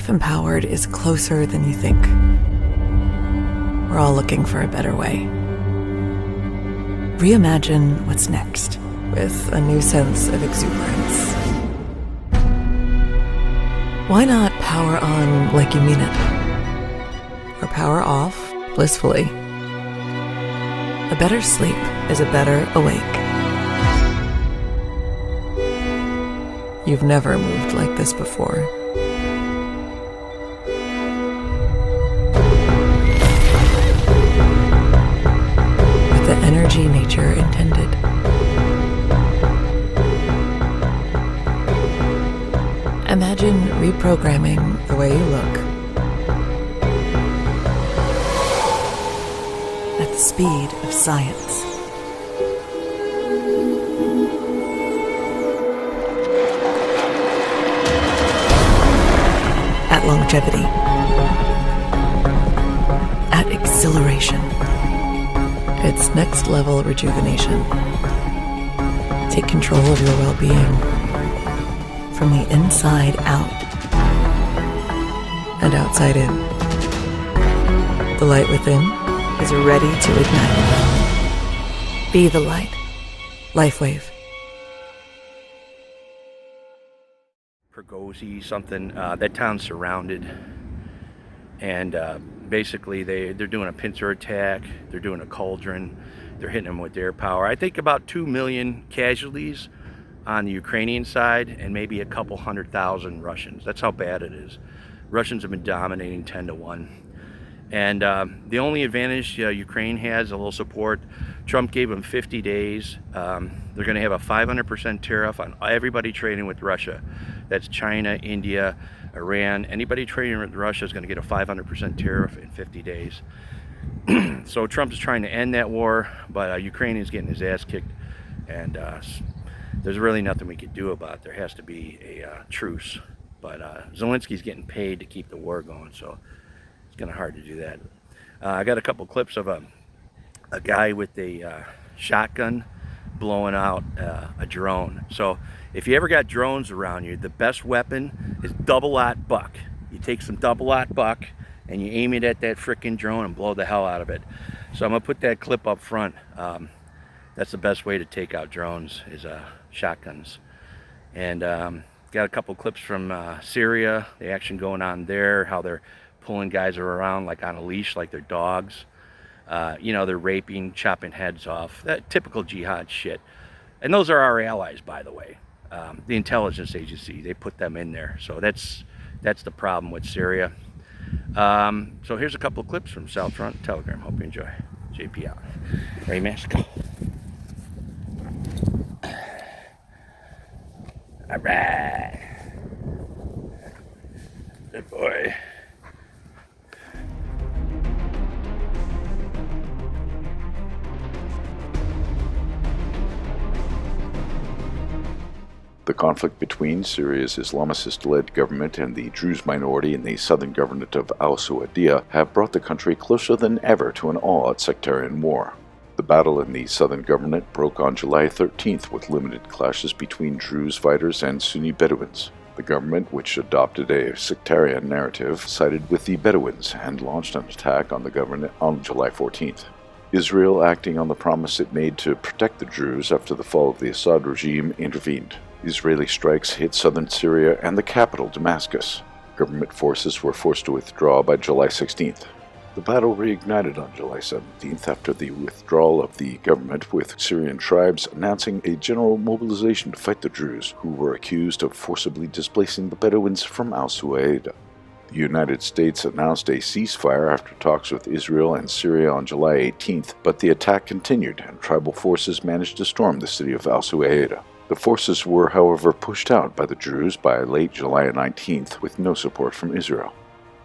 life empowered is closer than you think. We're all looking for a better way. Reimagine what's next with a new sense of exuberance. Why not power on like you mean it? Or power off blissfully? A better sleep is a better awake. You've never moved like this before. With the energy nature intended. Imagine reprogramming the way you look at the speed of science. At longevity. At exhilaration. It's next level rejuvenation. Take control of your well-being. From the inside out and outside in. The light within is ready to ignite. Be the light. LifeWave. Pergozi, something, that town's surrounded. And basically they're doing a pincer attack. They're doing a cauldron. They're hitting them with air power. I think about 2 million casualties on the Ukrainian side, and maybe a couple 100,000 Russians. That's how bad it is. Russians have been dominating 10-1. And the only advantage Ukraine has, a little support, Trump gave them 50 days. They're gonna have a 500% tariff on everybody trading with Russia. That's China, India, Iran. Anybody trading with Russia is gonna get a 500% tariff in 50 days. So Trump is trying to end that war, but Ukraine is getting his ass kicked. And there's really nothing we could do about it. There has to be a truce. But Zelensky's getting paid to keep the war going, so it's kind of hard to do that. I got a couple clips of a guy with a shotgun blowing out a drone. So if you ever got drones around you, the best weapon is double-aught buck. You take some double-aught buck and you aim it at that frickin' drone and blow the hell out of it. So I'm gonna put that clip up front. That's the best way to take out drones is shotguns. And got a couple clips from Syria, the action going on there, how they're pulling guys around like on a leash, like they're dogs. You know, they're raping, chopping heads off, that typical jihad shit. And those are our allies, by the way. The intelligence agency, they put them in there. So that's the problem with Syria. So here's a couple of clips from South Front Telegram. Hope you enjoy. JP out. Ready, man? Let's go. All right. Good boy. The conflict between Syria's Islamicist-led government and the Druze minority in the southern government of al-Suwaidia have brought the country closer than ever to an all-out sectarian war. The battle in the southern government broke on July 13th with limited clashes between Druze fighters and Sunni Bedouins. The government, which adopted a sectarian narrative, sided with the Bedouins and launched an attack on the government on July 14th. Israel, acting on the promise it made to protect the Druze after the fall of the Assad regime, intervened. Israeli strikes hit southern Syria and the capital, Damascus. Government forces were forced to withdraw by July 16th. The battle reignited on July 17th after the withdrawal of the government, with Syrian tribes announcing a general mobilization to fight the Druze, who were accused of forcibly displacing the Bedouins from al-Suwaidia. The United States announced a ceasefire after talks with Israel and Syria on July 18th, but the attack continued and tribal forces managed to storm the city of al-Suwaidia. The forces were, however, pushed out by the Druze by late July 19th with no support from Israel.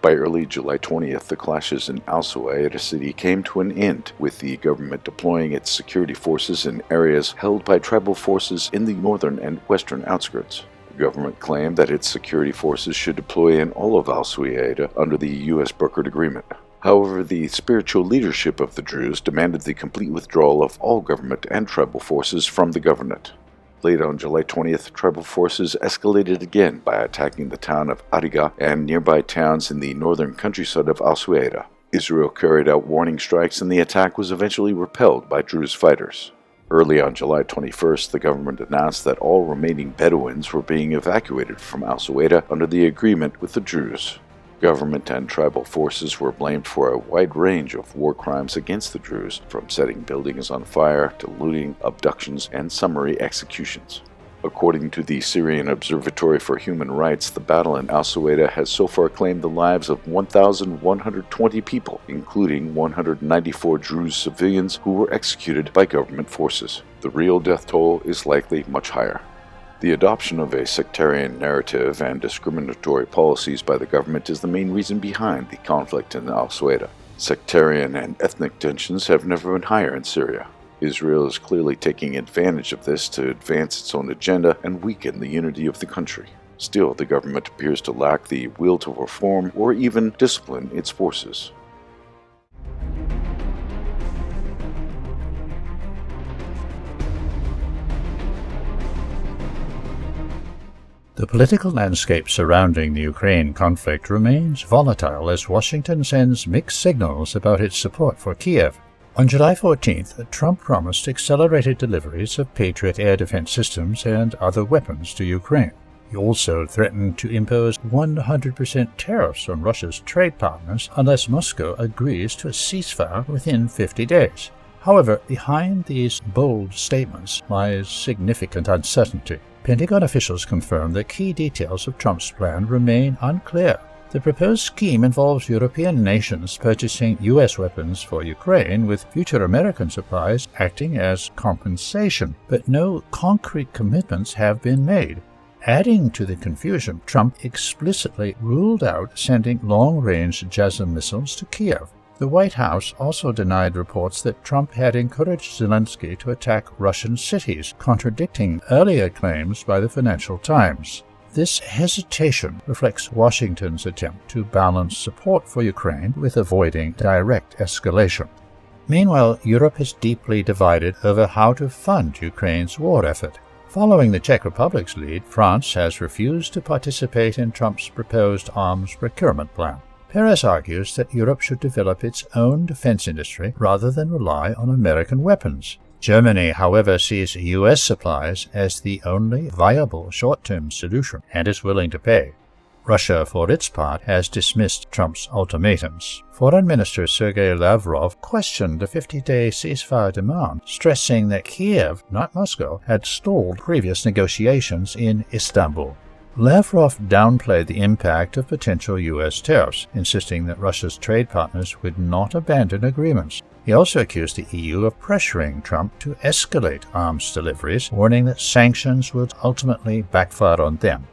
By early July 20th, the clashes in al-Suwaidia city came to an end, with the government deploying its security forces in areas held by tribal forces in the northern and western outskirts. The government claimed that its security forces should deploy in all of al-Suwaidia under the U.S. brokered agreement. However, the spiritual leadership of the Druze demanded the complete withdrawal of all government and tribal forces from the government. Late on July 20th, tribal forces escalated again by attacking the town of Ariga and nearby towns in the northern countryside of Al-Suwaida. Israel carried out warning strikes and the attack was eventually repelled by Druze fighters. Early on July 21st, the government announced that all remaining Bedouins were being evacuated from Al-Suwaida under the agreement with the Druze. Government and tribal forces were blamed for a wide range of war crimes against the Druze, from setting buildings on fire to looting, abductions, and summary executions. According to the Syrian Observatory for Human Rights, the battle in Al-Suwaida has so far claimed the lives of 1,120 people, including 194 Druze civilians who were executed by government forces. The real death toll is likely much higher. The adoption of a sectarian narrative and discriminatory policies by the government is the main reason behind the conflict in Al-Suwaida. Sectarian and ethnic tensions have never been higher in Syria. Israel is clearly taking advantage of this to advance its own agenda and weaken the unity of the country. Still, the government appears to lack the will to reform or even discipline its forces. The political landscape surrounding the Ukraine conflict remains volatile as Washington sends mixed signals about its support for Kiev. On July 14th, Trump promised accelerated deliveries of Patriot air defense systems and other weapons to Ukraine. He also threatened to impose 100% tariffs on Russia's trade partners unless Moscow agrees to a ceasefire within 50 days. However, behind these bold statements lies significant uncertainty. Pentagon officials confirmed that key details of Trump's plan remain unclear. The proposed scheme involves European nations purchasing U.S. weapons for Ukraine, with future American supplies acting as compensation, but no concrete commitments have been made. Adding to the confusion, Trump explicitly ruled out sending long-range JASSM missiles to Kiev. The White House also denied reports that Trump had encouraged Zelensky to attack Russian cities, contradicting earlier claims by the Financial Times. This hesitation reflects Washington's attempt to balance support for Ukraine with avoiding direct escalation. Meanwhile, Europe is deeply divided over how to fund Ukraine's war effort. Following the Czech Republic's lead, France has refused to participate in Trump's proposed arms procurement plan. Perez argues that Europe should develop its own defense industry rather than rely on American weapons. Germany, however, sees U.S. supplies as the only viable short-term solution and is willing to pay. Russia, for its part, has dismissed Trump's ultimatums. Foreign Minister Sergei Lavrov questioned the 50-day ceasefire demand, stressing that Kiev, not Moscow, had stalled previous negotiations in Istanbul. Lavrov downplayed the impact of potential U.S. tariffs, insisting that Russia's trade partners would not abandon agreements. He also accused the EU of pressuring Trump to escalate arms deliveries, warning that sanctions would ultimately backfire on them.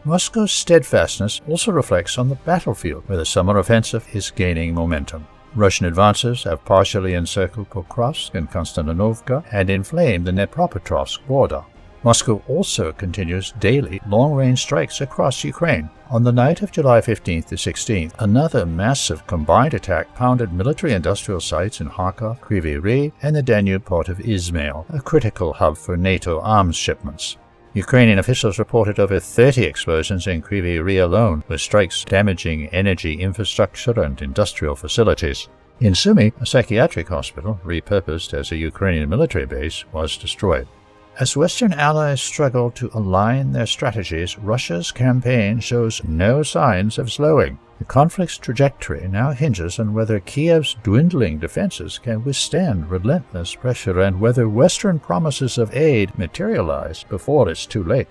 Moscow's steadfastness also reflects on the battlefield, where the summer offensive is gaining momentum. Russian advances have partially encircled Pokrovsk and Konstantinovka and inflamed the Dnepropetrovsk border. Moscow also continues daily long-range strikes across Ukraine. On the night of July 15th to 16th, another massive combined attack pounded military-industrial sites in Kharkov, Kryvyi Rih, and the Danube port of Izmail, a critical hub for NATO arms shipments. Ukrainian officials reported over 30 explosions in Kryvyi Rih alone, with strikes damaging energy infrastructure and industrial facilities. In Sumy, a psychiatric hospital, repurposed as a Ukrainian military base, was destroyed. As Western allies struggle to align their strategies, Russia's campaign shows no signs of slowing. The conflict's trajectory now hinges on whether Kiev's dwindling defenses can withstand relentless pressure and whether Western promises of aid materialize before it's too late.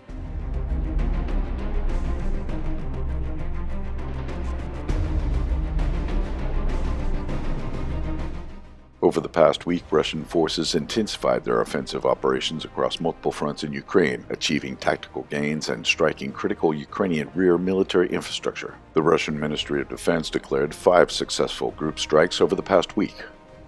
Over the past week, Russian forces intensified their offensive operations across multiple fronts in Ukraine, achieving tactical gains and striking critical Ukrainian rear military infrastructure. The Russian Ministry of Defense declared 5 successful group strikes over the past week.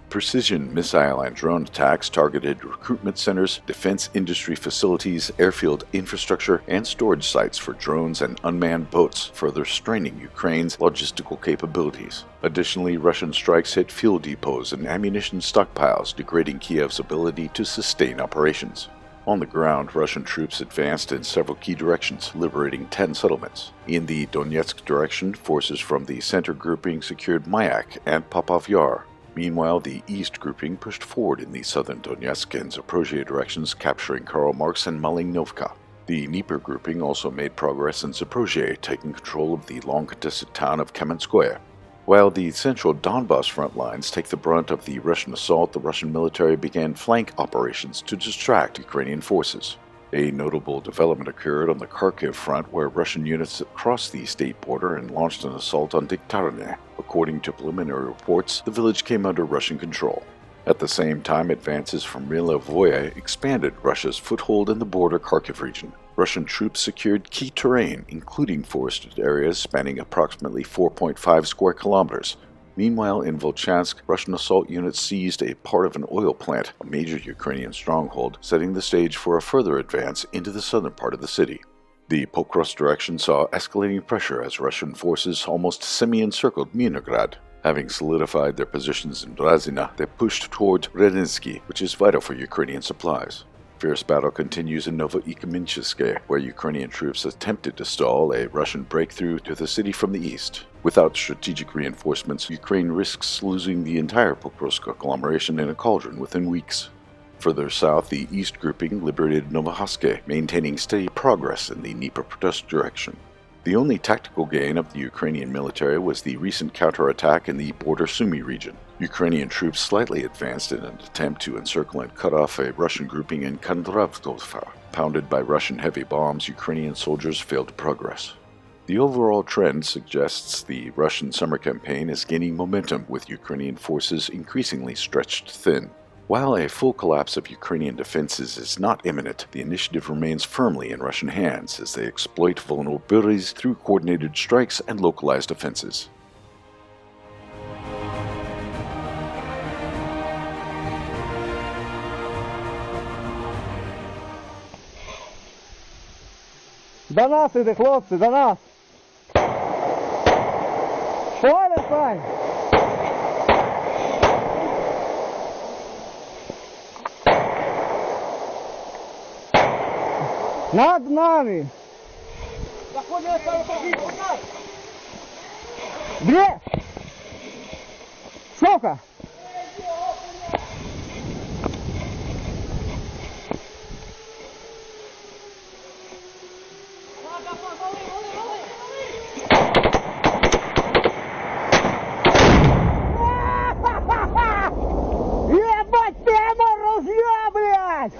Precision missile and drone attacks targeted recruitment centers, defense industry facilities, airfield infrastructure, and storage sites for drones and unmanned boats, further straining Ukraine's logistical capabilities. Additionally, Russian strikes hit fuel depots and ammunition stockpiles, degrading Kiev's ability to sustain operations. On the ground, Russian troops advanced in several key directions, liberating 10 settlements. In the Donetsk direction, forces from the center grouping secured Mayak and Popov Yar. Meanwhile, the east grouping pushed forward in the southern Donetsk and Zaporozhye directions, capturing Karl Marx and Malinnovka. The Dnieper grouping also made progress in Zaporozhye, taking control of the long-contested town of Kamenskoye. While the central Donbas front lines take the brunt of the Russian assault, the Russian military began flank operations to distract Ukrainian forces. A notable development occurred on the Kharkiv front, where Russian units crossed the state border and launched an assault on Diktarne. According to preliminary reports, the village came under Russian control. At the same time, advances from Milovoye expanded Russia's foothold in the border Kharkiv region. Russian troops secured key terrain, including forested areas spanning approximately 4.5 square kilometers. Meanwhile, in Volchansk, Russian assault units seized a part of an oil plant, a major Ukrainian stronghold, setting the stage for a further advance into the southern part of the city. The Pokros direction saw escalating pressure as Russian forces almost semi-encircled Mianograd. Having solidified their positions in Brazina, they pushed toward Redensky, which is vital for Ukrainian supplies. Fierce battle continues in Novoikminskoye, where Ukrainian troops attempted to stall a Russian breakthrough to the city from the east. Without strategic reinforcements, Ukraine risks losing the entire Pokrovsk agglomeration in a cauldron within weeks. Further south, the east grouping liberated Novohaske, maintaining steady progress in the Dnipropetrovsk direction. The only tactical gain of the Ukrainian military was the recent counterattack in the border Sumy region. Ukrainian troops slightly advanced in an attempt to encircle and cut off a Russian grouping in Kondratovka. Pounded by Russian heavy bombs, Ukrainian soldiers failed to progress. The overall trend suggests the Russian summer campaign is gaining momentum, with Ukrainian forces increasingly stretched thin. While a full collapse of Ukrainian defenses is not imminent, the initiative remains firmly in Russian hands as they exploit vulnerabilities through coordinated strikes and localized offenses. До нас іде, хлопці, до нас! Шорі, Сань! Над нами! Где? Сколько? Ебать, ты ему ружье, блядь!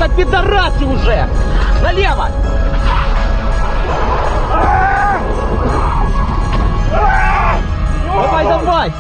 сука, пидорасы уже! Налево! Давай, давай!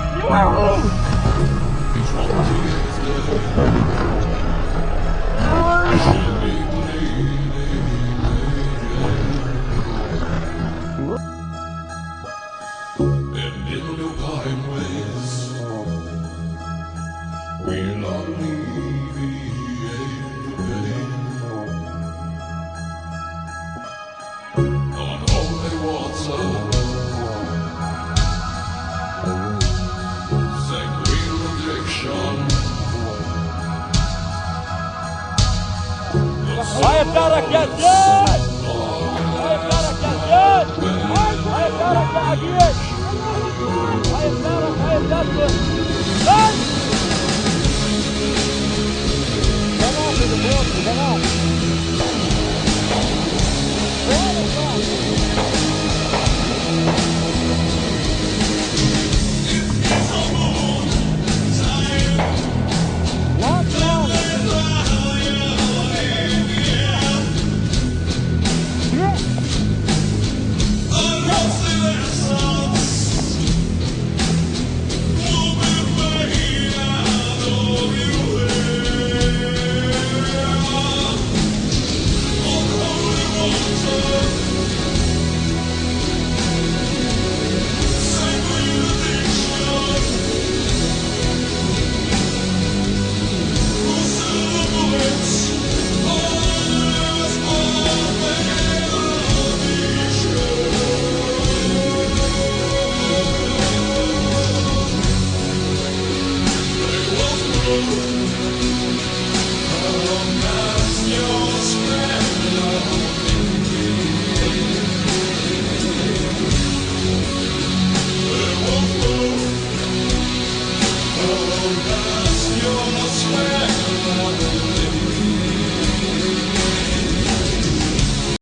Vai, cara, que adiante! Vai, cara, que adiante! Vai, cara, que adiante! Vai, cara, que adiante! Vai! Vai lá, filho, vai lá!